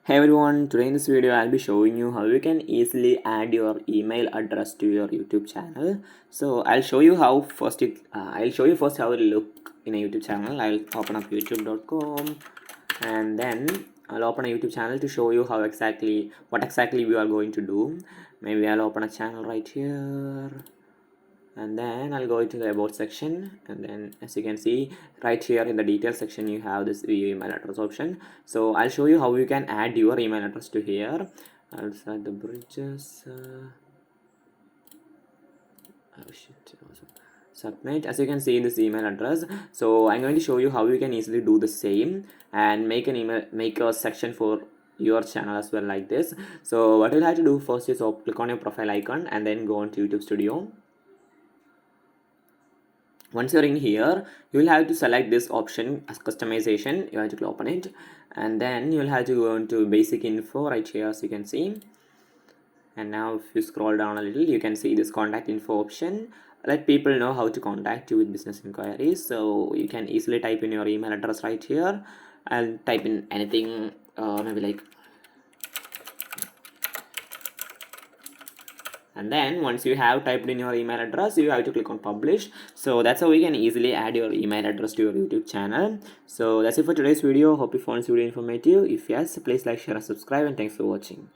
Hey everyone, today in this video I'll be showing you how you can easily add your email address to your YouTube channel. So I'll show you how I'll show you first how it look in a YouTube channel. I'll open up youtube.com and then I'll open a YouTube channel to show you what exactly we are going to do. Maybe I'll open a channel right here, and then I'll go into the about section, and then as you can see right here in the details section you have this view email address option. So I'll show you how you can add your email address to here. I'll set the bridges. Submit. As you can see in this email address, so I'm going to show you how you can easily do the same and make a section for your channel as well, like this. So what you'll have to do first is click on your profile icon and then go on to YouTube Studio. Once you're in here, you will have to select this option as customization. You have to open it, and then you'll have to go into basic info right here, as you can see. And now if you scroll down a little, you can see this contact info option. Let people know how to contact you with business inquiries. So you can easily type in your email address right here. I'll type in anything, maybe like, and then once you have typed in your email address, you have to click on publish. So that's how we can easily add your email address to your YouTube channel. So that's it for today's video. Hope you found this video informative. If yes, please like, share and subscribe, and thanks for watching.